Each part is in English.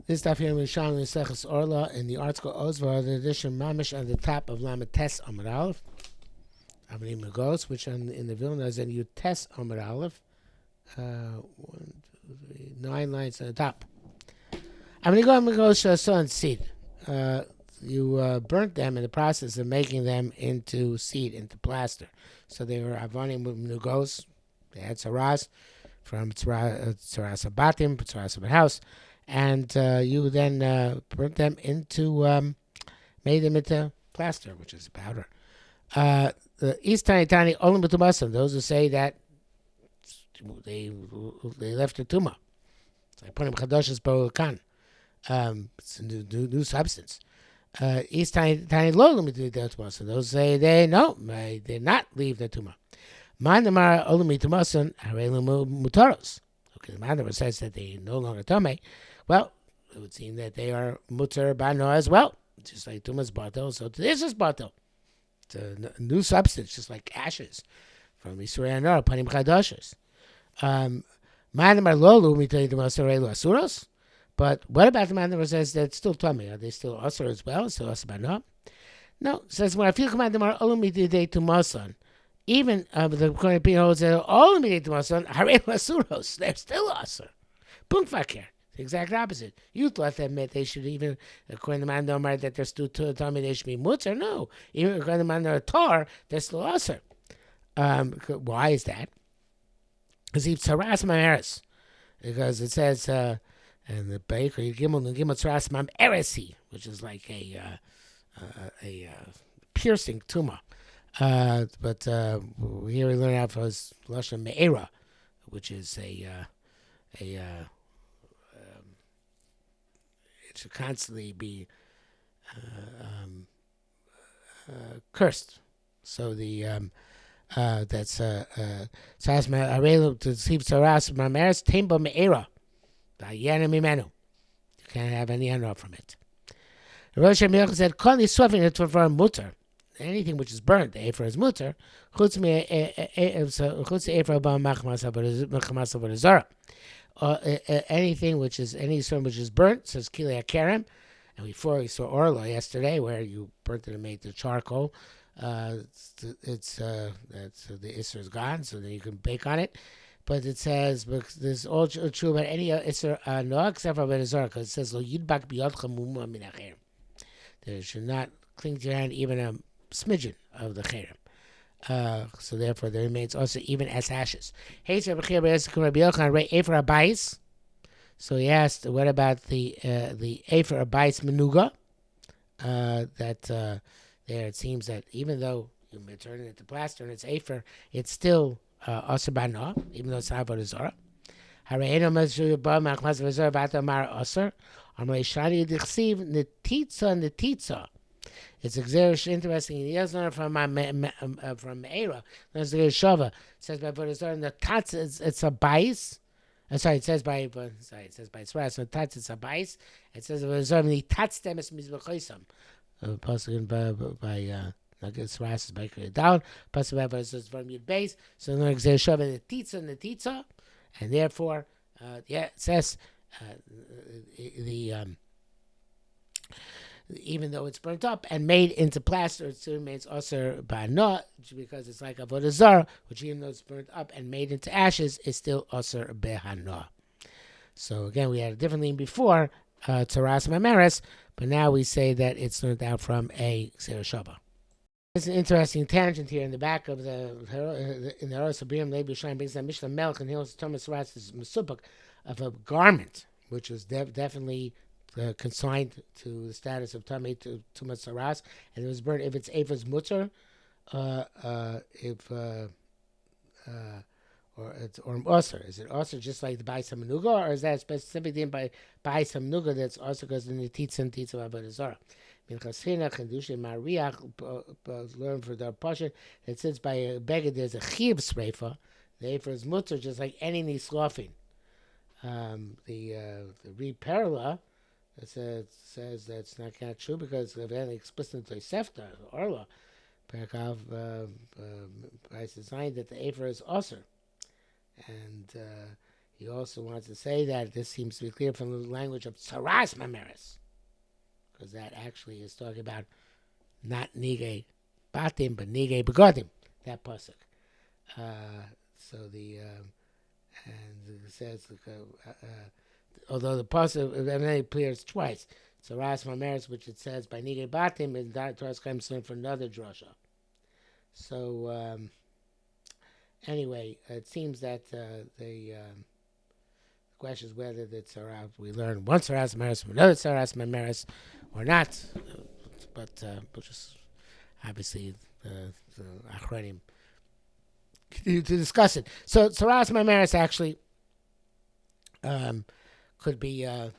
This stuff here in Yerushalmi Orlah in the article Ozvar, the edition Mamish on the top of Lamed Tes Amud Aleph. Avnim Magos, which in the Vilna is in Utes Amud Aleph. 1, 2, 3, 9 lines on the top. Avnim Magos son seed. You burnt them in the process of making them into seed, into plaster. So they were Avonim Nugos. They had Tzaras from Tzaras Abatim, Tzaras of house. And you then burnt them into, made them into plaster, which is powder. The East Tani Tani Olim B'Tumasim, those who say that they left the Tuma. It's like Punim Chadoshes Bo'kan. It's a new substance. East Tani Tani Lolim B'Tumasim, those say they did not leave the Tuma. Mandamar Olim B'Tumasim Harelu Mutaros. Okay, the Mandamar says that they no longer Tomei. Well, it would seem that they are mutar bano as well, just like tumas bato. So this is bato. It's a new substance, just like ashes from Yisrael Nor Panim Chadoshes. Manamar lolu mitay demasarelu asuros. But what about the man that says that it's still tummy? Are they still asur as well? Still asur bano? No, it says when I feel command demar olum mitay tumason. Even the Kohen Pin holds that olum mitay tumason harelu asuros. They're still asur. Punkt fakir. The exact opposite. You thought that they should even, according to Mandomar, that they're still Tommy, they should be mutzar. No. Even according to Mandamar Tar, they're still asr. Why is that? Because he's Tzaras Mameres. Because it says, in the baker, Gimel Tzaras Mameresi, which is like a piercing tumor. But here we learn out for his Lashon Me'era, which is should constantly be cursed. So the that's Saras Arelu to see Saras Mameres Timba Me'era. You can't have any honor from it. Yerushalmi Orlah said, "Kol nisofin it for mutter. Anything which is burnt, the ephra is mutter. Chutz ephra ba machmas avodah anything which is any stone which is burnt, says Kilei Kerem. And before we saw Orla yesterday, where you burnt it and made the charcoal, that's the Isser is gone, so then you can bake on it. But it says, because this is all true about any Isser no, except for Avodah because it says, Lo yidbak biyodcha muma min hacherem. There should not cling to your hand even a smidgen of the cherem. So therefore, there remains also even as ashes. So he asked, what about the Efer Abayis Menuga? That there it seems that even though you turn it into plaster and it's Efer, it's still Aser Bana, even though it's not Avodah Zarah. Harayeno Mazur Ba Machmas Vazar Vata Mar Aser. Amrei Shani Dichsiv Netitza. It's interesting. He doesn't learn from Me'era. There's the Shava. It says by Avodah in the Tats it's a bais. It says by Tzras. So Tats it's a bais. It says Avodah in the Tats temes mizbechoisam. Possibly by Tzras is by down. Possibly by Avodah from Yud Beis. So then there's Shava in the Titza, and therefore, it says even though it's burnt up and made into plaster, it still remains aser ba'ana, because it's like avodah zarah, which even though it's burnt up and made into ashes, is still aser behana. So again, we had a different name before, Tzaras Mameres, but now we say that it's learned out from a Seder Shava. There's an interesting tangent here in the back of in the Oros Abiram Leib Yerushalmi brings that Mishnah Melch and Hills Thomas Ratz is Mesupuk of a garment, which was definitely consigned to the status of Tamei to Tumas Saras, and it was burnt if it's Eva's mutter, or it's Osir. Is it Osir just like the Bais HaMenuga, or is that specifically by Bais HaMenuga that's Osir because in the Titza and Titza of Avodah Zarah? Minchas Chinuch and Dushay Mariach learn for their portion that since by a beggar there's a Chiv Sreifa, the Efer is mutter just like any Nislofin. The Reperla. It says that's not true because of any explicit Tosefta, Orla, Perkav, by design that the Efer is Osir. And He also wants to say that this seems to be clear from the language of Tsaras Mameres, because that actually is talking about not Nige Batim, but Nige Begodim, that pasuk. So and it says, although the pasuk evidently appears twice, Tsaras Mameres, which it says by Nige Batim, and that Torah's comes in for another drasha. So anyway, it seems that the question is whether the tzara we learn one tzaras mameres from another tzaras mameres or not. But we'll just obviously the achronim continue to discuss it. So tzaras mameres actually could be a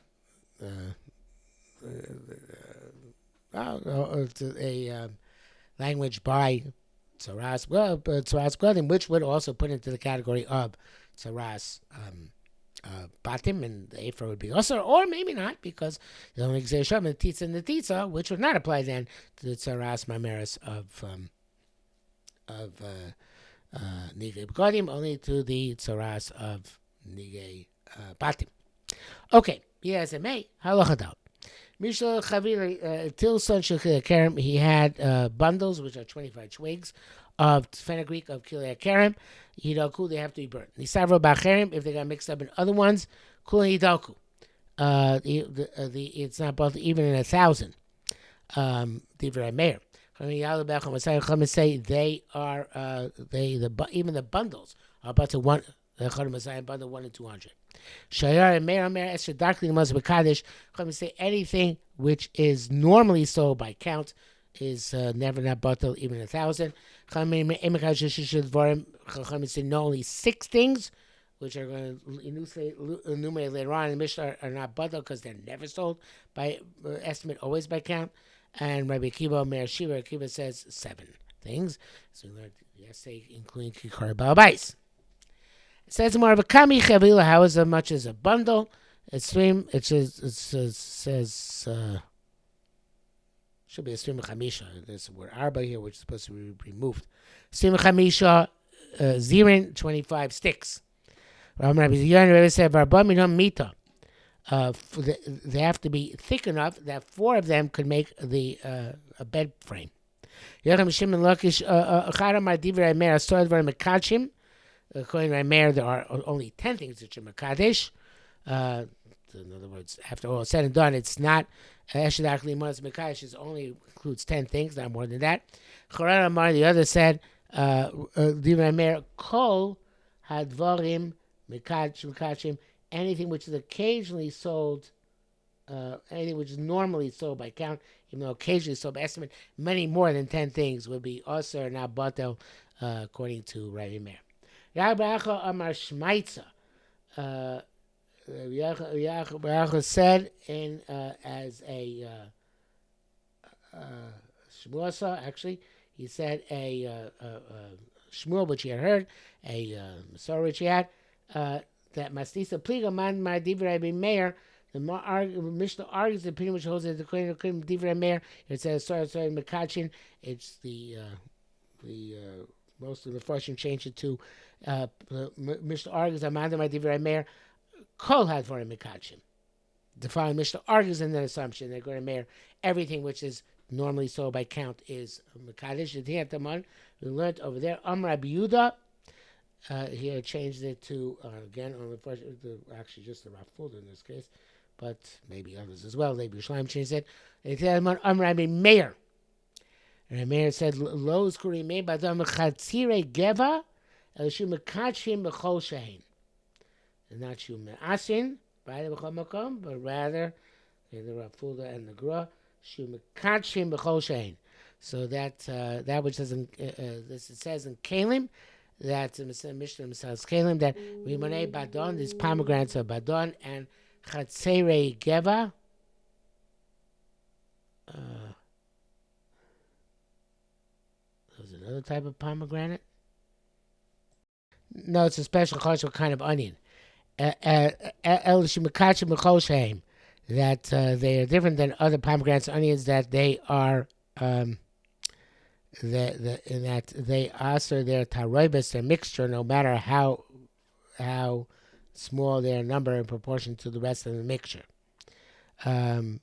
language by tzaras, tzaras Gledim, which would also put into the category of tzaras Batim, and the Ephra would be also, or maybe not, because the only Gzeir the Titza and the Titza, which would not apply then to the Tzaras Mameres of Nigei Begodim, only to the Tzaras of Nigei Batim. Okay, yes, it may. Halachadal. Mishal Chavir Til Son Shel Kerem, he had bundles, which are 25 twigs of fenugreek of Kilei Kerem. Hidaku, they have to be burnt. Nisavro Bacherim, if they got mixed up in other ones, Kul Hidaku. It's not both even in 1,000. Divrei Meir. Chachamim say they are even the bundles are about to one. The Chachamim Messiah bundle 1 in 200. Shayar and Meir Meir Esther darkly the Muslim Kaddish. Chachamim say anything which is normally sold by count is never not bottled even 1,000. Chachamim say no, only 6 things, which are going to enumerate later on in the Mishnah, are not bottled because they're never sold by estimate, always by count. And Rabbi Akiva Meir Shiva Akiva says 7 things. So we learned yesterday, including Kikar Balabais. It says more of a kami chavila. How is as much as a bundle? It says. Should be a stream of chamisha. There's the word arba here, which is supposed to be removed. Stream of chamisha, zirin, 25 sticks. Rabbi said, mita. They have to be thick enough that 4 of them could make a bed frame. According to Rameir, there are only 10 things which are mekadesh. In other words, after all said and done, it's not Eshadach Limas Mekadesh only includes 10 things, not more than that. Choran Amar, the other said, Divrei Meir Kol Hadvarim Mekadshim, anything which is occasionally sold, anything which is normally sold by count, even though occasionally sold by estimate, many more than 10 things would be Osir, not Batel, according to Rabbi Meir. Rabbi Acha Amar Shmaitza. Yachah said in as a Shmuasa, actually, he said a Shmuel, which he had heard, a Masorah which he had, that Mastisa Pliga Man Ma Divrei Meir. The Mishnah argues the opinion which holds that the Kohen Divrei Meir. It says sorry Mekachin. It's the most of the Farshim changed it to Mishnah argues that Man Ma Divrei Meir. Kol had for him Mekachim. The following Mishnah argues in that assumption that going to Meir, everything which is normally sold by count is Mekadesh. We learned over there, Rabbi Yehuda, he had changed it to, again, on the first, actually just the Rafud in this case, but maybe others as well. Maybe Yerushalmi changed it. It said, Rabbi Meir. And Meir said, Lo is Kuri Meir, Badam Chatzire Geva, Elishu Mekachim B'chol Shehin. Not Shu Me'asin, by the B'chol Makom, but rather, the Rafuda and the Gra, Shu Mekachim B'chol Shehin. So that which says it says in Kalim, that the Mishnah says Kalim, that Rimonei Badon, these pomegranates are Badon, and Chatzere Geva. There's another type of pomegranate. No, it's a special kind of onion. That they are different than other pomegranates and onions, that they are in that they also their taroibus, their mixture, no matter how small their number in proportion to the rest of the mixture. The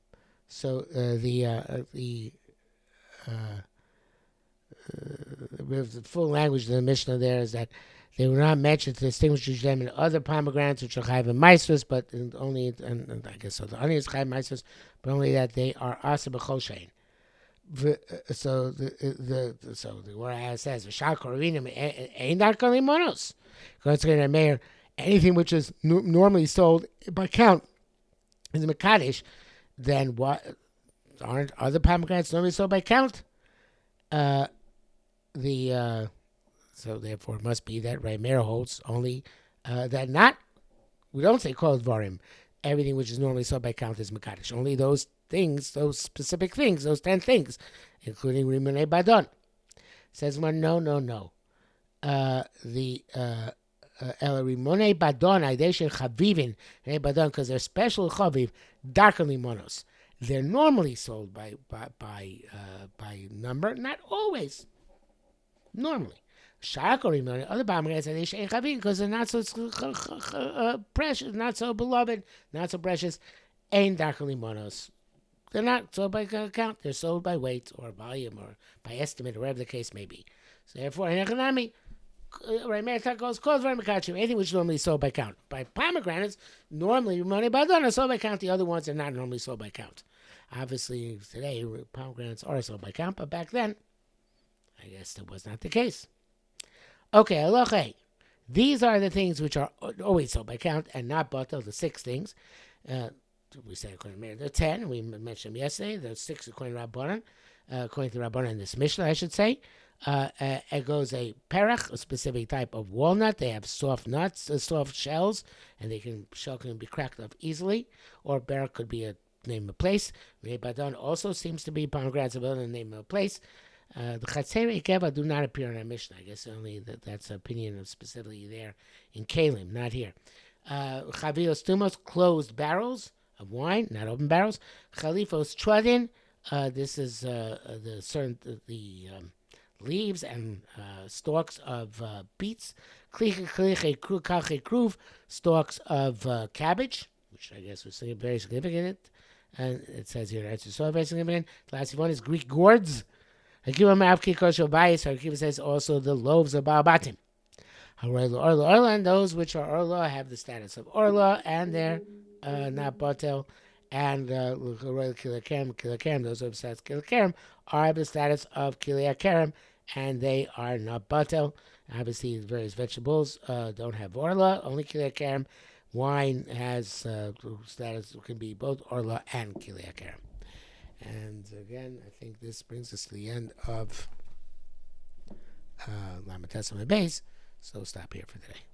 full language of the Mishnah there is that they were not mentioned to distinguish them in other pomegranates which are chayv and maestros, but only, and I guess so the onion is chayv maestros, but only that they are asa b'chol shein. So the word says v'shal koravinim ein darkon limonos. Concerning mayor, anything which is normally sold by count is a mekadesh, then what aren't other pomegranates normally sold by count? So therefore it must be that Rameir holds only that not, we don't say kol dvarim, everything which is normally sold by count is mekadesh. Only those things, those specific things, those 10 things, including rimonei badon. Says one, no. The el rimonei badon aideshin chavivin rimonei badon, because they're special chaviv darkon limonos. They're normally sold by number, not always. Normally, other pomegranates are chavim because they're not so precious, not so beloved, not so precious. Ain't darkon limonos. They're not sold by count. They're sold by weight or volume or by estimate or whatever the case may be. So therefore, anything which is normally sold by count. By pomegranates, normally money badon are sold by count. The other ones are not normally sold by count. Obviously, today pomegranates are sold by count, but back then, I guess that was not the case. Okay, halacha. These are the things which are always sold by count and not batel. The 6 things. We said according to the 10. We mentioned them yesterday. The 6 according to Rabbanan. According to Rabbanan in this Mishnah, I should say. It goes a perach, a specific type of walnut. They have soft nuts, soft shells, and shell can be cracked up easily. Or perach could be a name of a place. Badon also seems to be pomegranates of the name of a place. The chatzei ikeva do not appear in our Mishnah. I guess only that's an opinion of specifically there in Kalim, not here. Chavios tumos, closed barrels of wine, not open barrels. Chalifos trodin. This is the leaves and stalks of beets. Kruv, stalks of cabbage, which I guess was very significant. And it says here, it's so very significant. The last one is Greek gourds. Akiva says also the loaves of Baabatim. Orlah, and those which are Orlah have the status of Orlah, and they're not Batel. And Kilakerem, those who have status Kilakerem, are the status of Kilakerem, and they are not Batel. Obviously, various vegetables don't have Orlah, only Kilakerem. Wine has status, can be both Orlah and Kilakerem. And again, I think this brings us to the end of Lamed Tes on the base. So stop here for today.